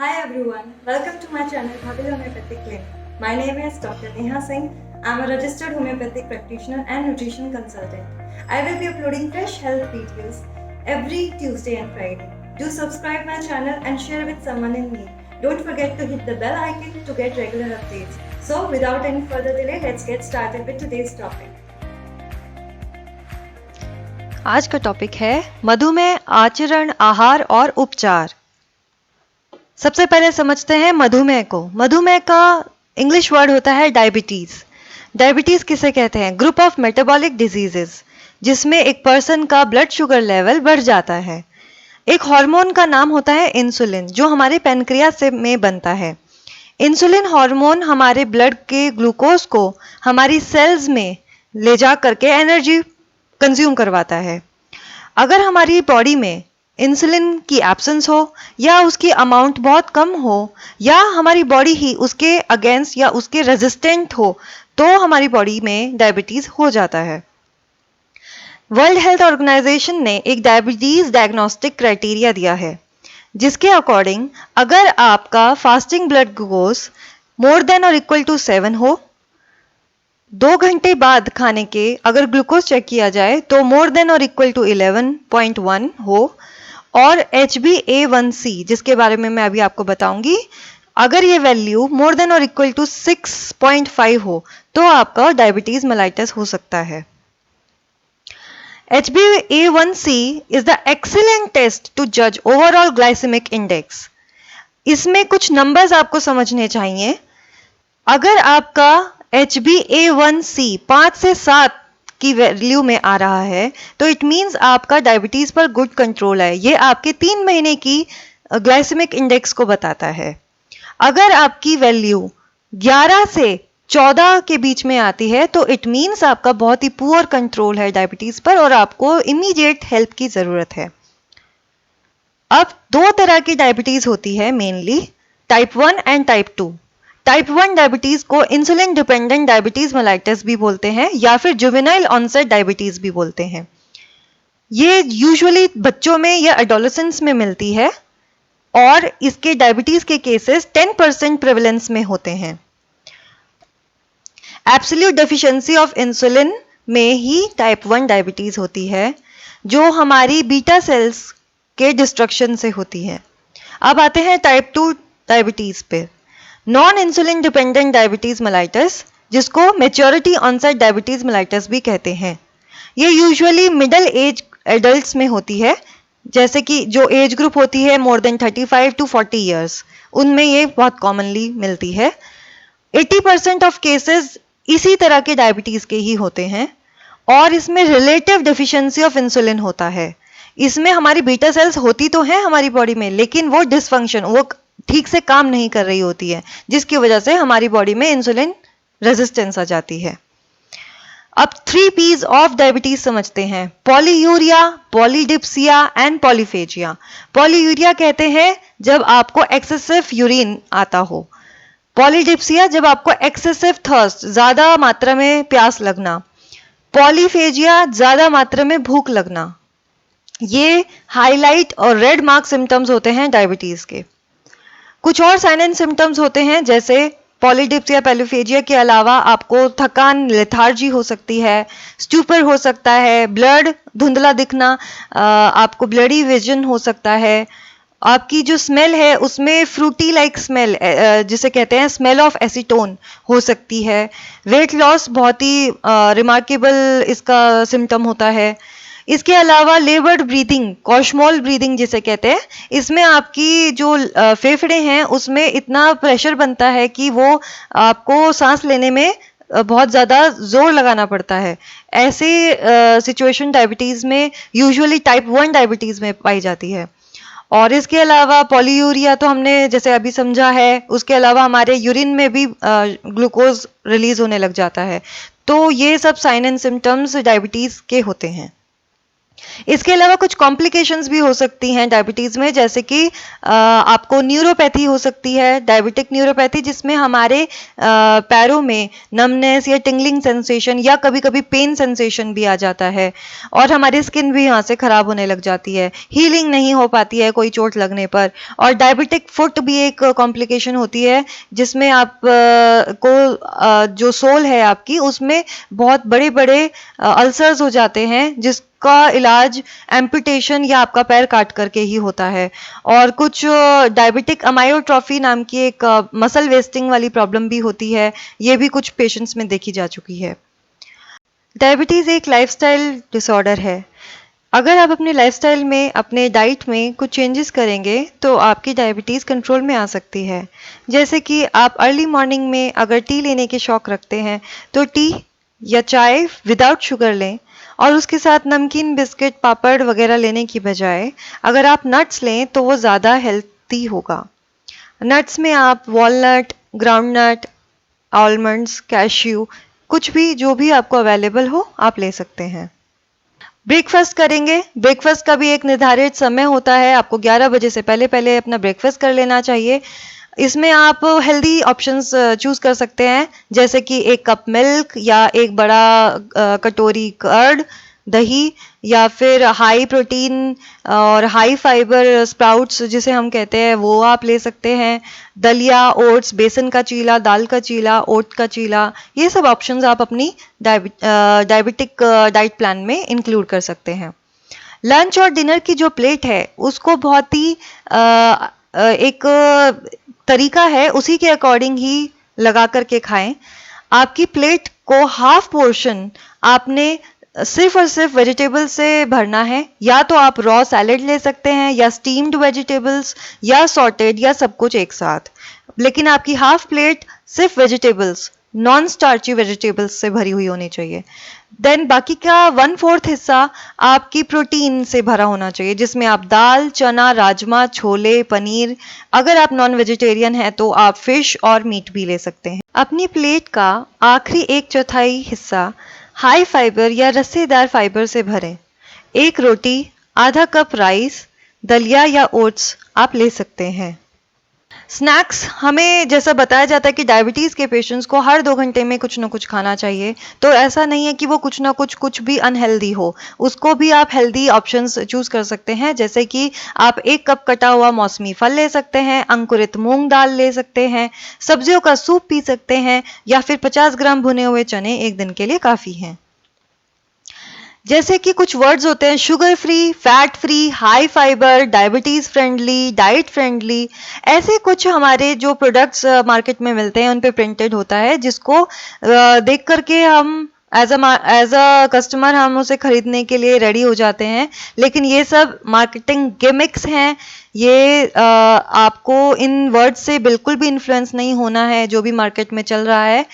Hi everyone, welcome to my channel Bhavil Homeopathic Clinic. My name is Dr. Neha Singh. I am a registered homeopathic practitioner and nutrition consultant. I will be uploading fresh health videos every Tuesday and Friday. Do subscribe my channel and share with someone in need. Don't forget to hit the bell icon to get regular updates. So without any further delay, let's get started with today's topic. आज का topic है मधुमेह आचरण, आहार और उपचार। सबसे पहले समझते हैं मधुमेह को। मधुमेह का इंग्लिश वर्ड होता है डायबिटीज। डायबिटीज किसे कहते हैं? ग्रुप ऑफ मेटाबॉलिक डिजीजेस जिसमें एक पर्सन का ब्लड शुगर लेवल बढ़ जाता है। एक हार्मोन का नाम होता है इंसुलिन जो हमारे पैनक्रियास से में बनता है। इंसुलिन हार्मोन हमारे ब्लड के ग्लूकोज को हमारी सेल्स में ले जा करके एनर्जी कंज्यूम करवाता है। अगर हमारी बॉडी में इंसुलिन की एब्सेंस हो या उसकी अमाउंट बहुत कम हो या हमारी बॉडी ही उसके अगेंस्ट या उसके रेजिस्टेंट हो तो हमारी बॉडी में डायबिटीज हो जाता है। वर्ल्ड हेल्थ ऑर्गेनाइजेशन ने एक डायबिटीज डायग्नोस्टिक क्राइटेरिया दिया है जिसके अकॉर्डिंग अगर आपका fasting blood glucose more than और इक्वल टू 7 हो, 2 घंटे बाद खाने के अगर ग्लूकोज चेक किया जाए तो मोर देन और इक्वल टू 11.1 हो, और HbA1c जिसके बारे में मैं अभी आपको बताऊंगी, अगर ये वैल्यू मोर देन और इक्वल टू 6.5 हो तो आपका डायबिटीज मेलाइटस हो सकता है। HbA1c is the excellent test to जज ओवरऑल ग्लाइसेमिक इंडेक्स। इसमें कुछ नंबर्स आपको समझने चाहिए। अगर आपका HbA1c 5 से 7 की वैल्यू में आ रहा है तो इट मींस आपका डायबिटीज पर गुड कंट्रोल है। ये आपके 3 महीने की ग्लाइसेमिक इंडेक्स को बताता है। अगर आपकी वैल्यू 11 से 14 के बीच में आती है तो इट मींस आपका बहुत ही पुअर कंट्रोल है डायबिटीज पर और आपको इमीडिएट हेल्प की जरूरत है। अब 2 तरह की डायबिटीज होती है mainly, type 1 and type 2। Type 1 diabetes को इंसुलिन डिपेंडेंट डायबिटीज मेलाइटस भी बोलते हैं या फिर जुवेनाइल ऑनसेट डायबिटीज भी बोलते हैं। ये यूजुअली बच्चों में या एडोलेसेंट्स में मिलती है और इसके डायबिटीज के केसेस 10% प्रेवलेंस में होते हैं। एब्सोल्यूट डेफिशिएंसी ऑफ इंसुलिन में ही टाइप 1 डायबिटीज होती है जो हमारी बीटा सेल्स के डिस्ट्रक्शन से होती है। अब आते हैं टाइप 2 डायबिटीज पे। Non insulin dependent diabetes mellitus जिसको मैच्योरिटी ऑनसेट डायबिटीज मेलाइटस भी कहते हैं। ये यूजुअली मिडिल एज एडल्ट्स में होती है, जैसे कि जो एज ग्रुप होती है मोर देन 35 टू 40 ईयर्स, उनमें ये बहुत कॉमनली मिलती है। 80% ऑफ केसेस इसी तरह के डायबिटीज के ही होते हैं और इसमें रिलेटिव डेफिशिएंसी ऑफ इंसुलिन होता है। इसमें हमारी बीटा सेल्स होती तो हैं हमारी बॉडी में लेकिन वो डिसफंक्शन, वो ठीक से काम नहीं कर रही होती है जिसकी वजह से हमारी बॉडी में इंसुलिन रेजिस्टेंस आ जाती है। अब 3 P's ऑफ डायबिटीज समझते हैं। Polyuria, polydipsia and polyphagia. Polyuria कहते हैं जब आपको एक्सेसिव यूरिन आता हो। पॉलीडिप्सिया जब आपको एक्सेसिव थर्स्ट, ज्यादा मात्रा में प्यास लगना। पॉलीफेजिया ज्यादा मात्रा में भूख लगना। ये हाईलाइट और रेड मार्क सिम्टम्स होते हैं डायबिटीज के। कुछ और साइन एंड सिम्टम्स होते हैं जैसे पॉलीडिप्सिया पॉलीफेजिया के अलावा आपको थकान, लेथार्जी हो सकती है, स्टूपर हो सकता है, ब्लड धुंधला दिखना, आपको ब्लडी विजन हो सकता है, आपकी जो स्मेल है उसमें फ्रूटी लाइक स्मेल जिसे कहते हैं स्मेल ऑफ एसीटोन हो सकती है। वेट लॉस बहुत ही रिमार्केबल इसका सिम्टम होता है। इसके अलावा लेबर्ड ब्रीदिंग, कॉशमॉल ब्रीदिंग जिसे कहते हैं, इसमें आपकी जो फेफड़े हैं उसमें इतना प्रेशर बनता है कि वो आपको सांस लेने में बहुत ज़्यादा जोर लगाना पड़ता है। ऐसे सिचुएशन डायबिटीज़ में यूजुअली टाइप 1 डायबिटीज़ में पाई जाती है। और इसके अलावा पॉलीयूरिया तो हमने जैसे अभी समझा है, उसके अलावा हमारे यूरिन में भी ग्लूकोज रिलीज होने लग जाता है। तो ये सब साइन एंड सिम्टम्स डायबिटीज़ के होते हैं। इसके अलावा कुछ कॉम्प्लिकेशंस भी हो सकती हैं डायबिटीज़ में, जैसे कि आपको न्यूरोपैथी हो सकती है, डायबिटिक न्यूरोपैथी, जिसमें हमारे पैरों में नमनेस या टिंगलिंग सेंसेशन या कभी-कभी पेन सेंसेशन भी आ जाता है और हमारी स्किन भी यहाँ से खराब होने लग जाती है, हीलिंग नहीं हो पाती है कोई चोट लगने पर। और डायबिटिक फुट भी एक कॉम्प्लिकेशन होती है, जिसमें आप जो सोल है आपकी, उसमें बहुत बड़े-बड़े अल्सर्स हो जाते हैं, जिसका इलाज एम्पुटेशन या आपका पैर काट करके ही होता है। और कुछ डायबिटिक अमायोट्रॉफी नाम की एक मसल वेस्टिंग वाली प्रॉब्लम भी होती है, ये भी कुछ पेशेंट्स में देखी जा चुकी है। डायबिटीज़ एक लाइफस्टाइल डिसऑर्डर है। अगर आप अपने लाइफस्टाइल में, अपने डाइट में कुछ चेंजेस करेंगे तो आपकी डायबिटीज़ कंट्रोल में आ सकती है। जैसे कि आप अर्ली मॉर्निंग में अगर टी लेने के शौक रखते हैं तो टी या चाय विदाउट शुगर लें, और उसके साथ नमकीन, बिस्किट, पापड़ वगैरह लेने की बजाय अगर आप नट्स लें तो वो ज़्यादा हेल्दी होगा। नट्स में आप वॉलनट, ग्राउंडनट, आलमंड्स, कैश्यू, कुछ भी जो भी आपको अवेलेबल हो आप ले सकते हैं। ब्रेकफास्ट करेंगे, ब्रेकफास्ट का भी एक निर्धारित समय होता है, आपको 11 बजे से पहले पहले अपना ब्रेकफास्ट कर लेना चाहिए। इसमें आप हेल्दी ऑप्शंस चूज कर सकते हैं, जैसे कि 1 कप मिल्क या एक बड़ा कटोरी कर्ड, दही, या फिर हाई प्रोटीन और हाई फाइबर स्प्राउट्स जिसे हम कहते हैं वो आप ले सकते हैं। दलिया, ओट्स, बेसन का चीला, दाल का चीला, ओट का चीला, ये सब ऑप्शंस आप अपनी डायबिटिक डाइट प्लान में इंक्लूड कर सकते हैं। लंच और डिनर की जो प्लेट है उसको बहुत ही एक तरीका है, उसी के अकॉर्डिंग ही लगा करके खाएं। आपकी प्लेट को हाफ पोर्शन आपने सिर्फ और सिर्फ वेजिटेबल से भरना है, या तो आप रॉ सैलेड ले सकते हैं या स्टीम्ड वेजिटेबल्स या सॉटेड या सब कुछ एक साथ, लेकिन आपकी हाफ प्लेट सिर्फ वेजिटेबल्स, नॉन स्टार्ची वेजिटेबल्स से भरी हुई होनी चाहिए। देन बाकी का 1/4 हिस्सा आपकी प्रोटीन से भरा होना चाहिए, जिसमें आप दाल, चना, राजमा, छोले, पनीर, अगर आप नॉन वेजिटेरियन हैं तो आप फिश और मीट भी ले सकते हैं। अपनी प्लेट का आखिरी 1/4 हिस्सा हाई फाइबर या रस्सेदार फाइबर से भरें। 1 रोटी, आधा कप राइस, दलिया या ओट्स आप ले सकते हैं। स्नैक्स, हमें जैसा बताया जाता है कि डायबिटीज़ के पेशेंट्स को हर 2 घंटे में कुछ ना कुछ खाना चाहिए, तो ऐसा नहीं है कि वो कुछ ना कुछ भी अनहेल्दी हो, उसको भी आप हेल्दी ऑप्शंस चूज़ कर सकते हैं। जैसे कि आप 1 कप कटा हुआ मौसमी फल ले सकते हैं, अंकुरित मूंग दाल ले सकते हैं, सब्जियों का सूप पी सकते हैं, या फिर 50 ग्राम भुने हुए चने एक दिन के लिए काफ़ी हैं। जैसे कि कुछ वर्ड्स होते हैं, sugar free, fat free, high fibre, diabetes friendly, diet friendly, ऐसे कुछ हमारे जो प्रोडक्ट्स मार्केट में मिलते हैं उन पे प्रिंटेड होता है, जिसको देख करके हम एज अ कस्टमर हम उसे खरीदने के लिए रेडी हो जाते हैं। लेकिन ये सब मार्केटिंग गिमिक्स हैं, ये आपको इन वर्ड्स से बिल्कुल भी इन्फ्लुएंस नहीं होना है जो भी मार्केट में चल रहा है।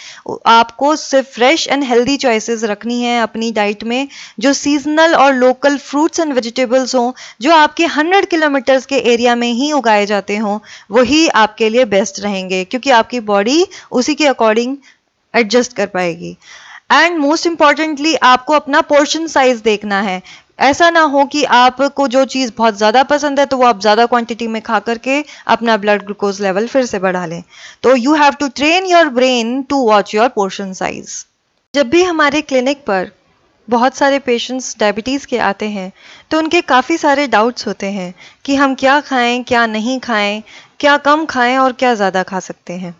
आपको सिर्फ फ्रेश एंड हेल्दी चॉइसेस रखनी है अपनी डाइट में, जो सीजनल और लोकल फ्रूट्स एंड वेजिटेबल्स हों, जो आपके 100 किलोमीटर्स के एरिया में ही उगाए जाते हों, वही आपके लिए बेस्ट रहेंगे, क्योंकि आपकी बॉडी उसी के अकॉर्डिंग एडजस्ट कर पाएगी। एंड मोस्ट इम्पॉर्टेंटली आपको अपना पोर्शन साइज देखना है। ऐसा ना हो कि आपको जो चीज़ बहुत ज़्यादा पसंद है तो वो आप ज़्यादा क्वांटिटी में खा करके अपना ब्लड ग्लूकोज लेवल फिर से बढ़ा लें। तो you have to train your brain to watch your portion size. जब भी हमारे क्लिनिक पर बहुत सारे पेशेंट्स डायबिटीज़ के आते हैं तो उनके काफ़ी सारे डाउट्स होते हैं कि हम क्या खाएं, क्या नहीं खाएं, क्या कम खाएं और क्या ज़्यादा खा सकते हैं।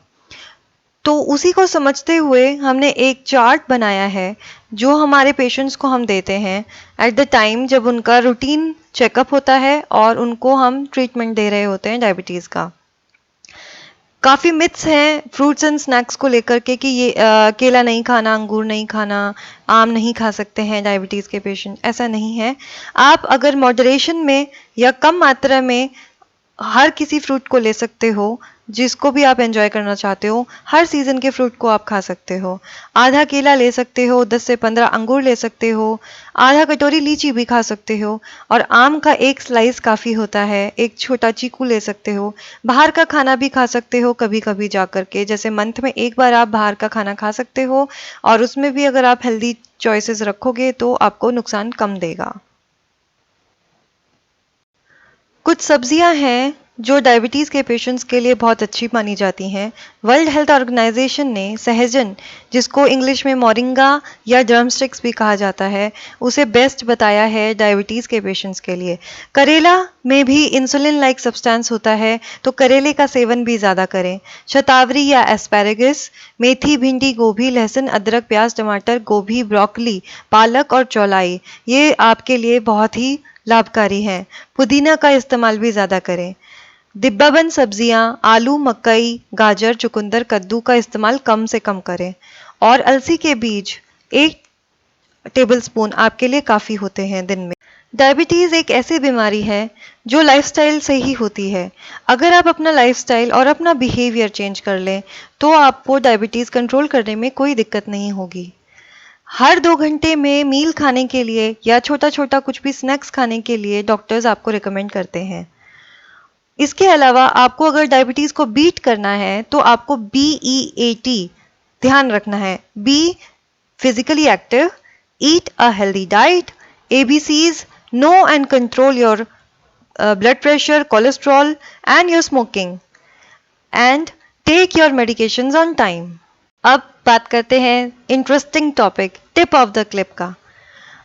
तो उसी को समझते हुए हमने एक चार्ट बनाया है जो हमारे पेशेंट्स को हम देते हैं एट द टाइम जब उनका रूटीन चेकअप होता है और उनको हम ट्रीटमेंट दे रहे होते हैं डायबिटीज़ का। काफ़ी मिथ्स हैं फ्रूट्स एंड स्नैक्स को लेकर के कि ये केला नहीं खाना, अंगूर नहीं खाना, आम नहीं खा सकते हैं डायबिटीज़ के पेशेंट। ऐसा नहीं है। आप अगर मॉडरेशन में या कम मात्रा में हर किसी फ्रूट को ले सकते हो, जिसको भी आप एंजॉय करना चाहते हो, हर सीज़न के फ्रूट को आप खा सकते हो। आधा केला ले सकते हो, 10 से 15 अंगूर ले सकते हो, आधा कटोरी लीची भी खा सकते हो, और आम का एक स्लाइस काफ़ी होता है, एक छोटा चीकू ले सकते हो। बाहर का खाना भी खा सकते हो कभी कभी जा कर के, जैसे मंथ में एक बार आप बाहर का खाना खा सकते हो, और उसमें भी अगर आप हेल्दी चॉइसेस रखोगे तो आपको नुकसान कम देगा। कुछ सब्जियां हैं जो डायबिटीज़ के पेशेंट्स के लिए बहुत अच्छी मानी जाती हैं। वर्ल्ड हेल्थ ऑर्गेनाइजेशन ने सहजन, जिसको इंग्लिश में मोरिंगा या ड्रमस्टिक्स भी कहा जाता है, उसे बेस्ट बताया है डायबिटीज़ के पेशेंट्स के लिए। करेला में भी इंसुलिन लाइक सब्सटेंस होता है, तो करेले का सेवन भी ज़्यादा करें। शतावरी या एस्पैरागस, मेथी, भिंडी, गोभी, लहसुन, अदरक, प्याज, टमाटर, गोभी, ब्रोकली, पालक और चौलाई, ये आपके लिए बहुत ही लाभकारी हैं। पुदीना का इस्तेमाल भी ज़्यादा करें। डिब्बाबंद सब्जियां, आलू, मकई, गाजर, चुकंदर, कद्दू का इस्तेमाल कम से कम करें। और अलसी के बीज 1 टेबलस्पून आपके लिए काफ़ी होते हैं दिन में। डायबिटीज़ एक ऐसी बीमारी है जो लाइफस्टाइल से ही होती है। अगर आप अपना लाइफस्टाइल और अपना बिहेवियर चेंज कर लें, तो आपको डायबिटीज़ कंट्रोल करने में कोई दिक्कत नहीं होगी। हर 2 घंटे में मील खाने के लिए या छोटा-छोटा कुछ भी स्नैक्स खाने के लिए डॉक्टर्स आपको रिकमेंड करते हैं। इसके अलावा आपको अगर डायबिटीज़ को बीट करना है, तो आपको BEAT ध्यान रखना है। Be physically active, eat a healthy diet, ABCs, know and control your blood pressure, cholesterol and your smoking, and take your medications on time. अब बात करते हैं interesting topic tip of the clip का।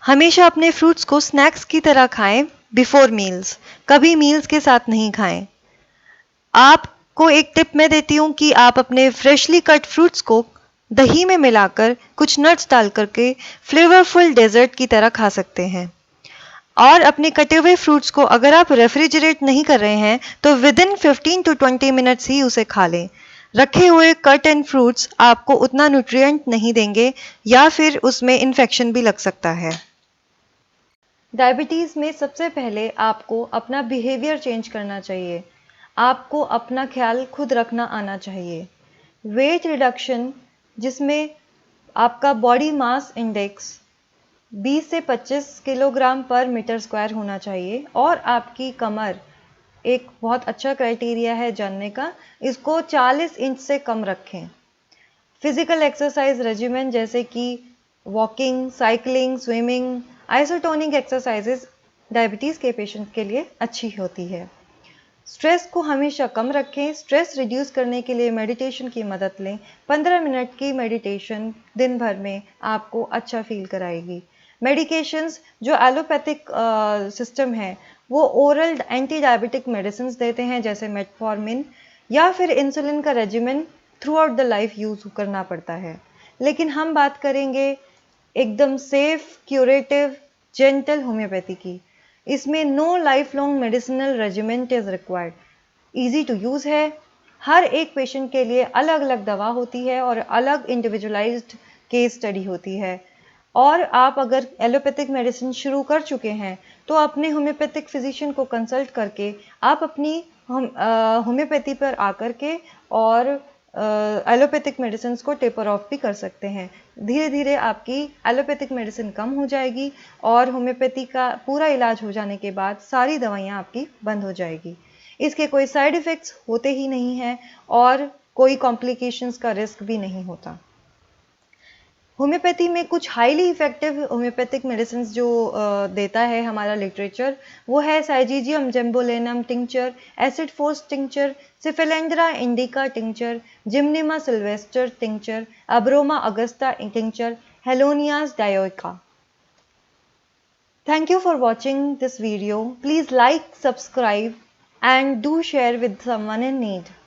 हमेशा अपने फ्रूट्स को snacks की तरह खाएं बिफोर मील्स, कभी मील्स के साथ नहीं खाएं। आपको एक टिप मैं देती हूँ कि आप अपने फ्रेशली कट फ्रूट्स को दही में मिलाकर कुछ नट्स डाल करके फ्लेवरफुल डेजर्ट की तरह खा सकते हैं। और अपने कटे हुए फ्रूट्स को अगर आप रेफ्रिजरेट नहीं कर रहे हैं, तो विद इन 15 to 20 मिनट्स ही उसे खा लें। रखे हुए कट एंड फ्रूट्स आपको उतना न्यूट्रिएंट नहीं देंगे या फिर उसमें इन्फेक्शन भी लग सकता है। डायबिटीज़ में सबसे पहले आपको अपना बिहेवियर चेंज करना चाहिए। आपको अपना ख्याल खुद रखना आना चाहिए। वेट रिडक्शन, जिसमें आपका बॉडी मास इंडेक्स 20 से 25 किलोग्राम पर मीटर स्क्वायर होना चाहिए, और आपकी कमर एक बहुत अच्छा क्राइटेरिया है जानने का, इसको 40 इंच से कम रखें। फिजिकल एक्सरसाइज रेजिमेंट जैसे कि walking, cycling, swimming, isotonic exercises diabetes के पेशेंट के लिए अच्छी होती है। स्ट्रेस को हमेशा कम रखें। स्ट्रेस रिड्यूस करने के लिए मेडिटेशन की मदद लें। 15 मिनट की मेडिटेशन दिन भर में आपको अच्छा फील कराएगी। मेडिकेशंस जो एलोपैथिक सिस्टम है, वो ओरल एंटी डायबिटिक मेडिसिन देते हैं, जैसे मेटफॉर्मिन, या फिर इंसुलिन का regiment through out the life use करना पड़ता है। लेकिन हम बात करेंगे एकदम सेफ, क्यूरेटिव, जेंटल होम्योपैथी की। इसमें no life long medicinal regiment is required. Easy to use है। हर एक पेशेंट के लिए अलग अलग दवा होती है और अलग इंडिविजुअलाइज्ड केस स्टडी होती है। और आप अगर एलोपैथिक मेडिसिन शुरू कर चुके हैं, तो अपने होम्योपैथिक फिजिशियन को कंसल्ट करके आप अपनी होम्योपैथी पर आकर के और एलोपैथिक मेडिसिन को टेपर ऑफ भी कर सकते हैं। धीरे धीरे आपकी एलोपैथिक मेडिसिन कम हो जाएगी और होम्योपैथी का पूरा इलाज हो जाने के बाद सारी दवाइयाँ आपकी बंद हो जाएगी। इसके कोई साइड इफ़ेक्ट्स होते ही नहीं हैं और कोई कॉम्प्लिकेशंस का रिस्क भी नहीं होता। होम्योपैथी में कुछ हाईली इफेक्टिव होम्योपैथिक मेडिसिन जो देता है हमारा लिटरेचर, वो है syzygium jambolanum tincture, acid phos tincture, cephalandra indica tincture, gymnema sylvestre tincture, abroma augusta tincture, helonias dioica. Thank you for watching this video. Please like, subscribe and do share with someone in need.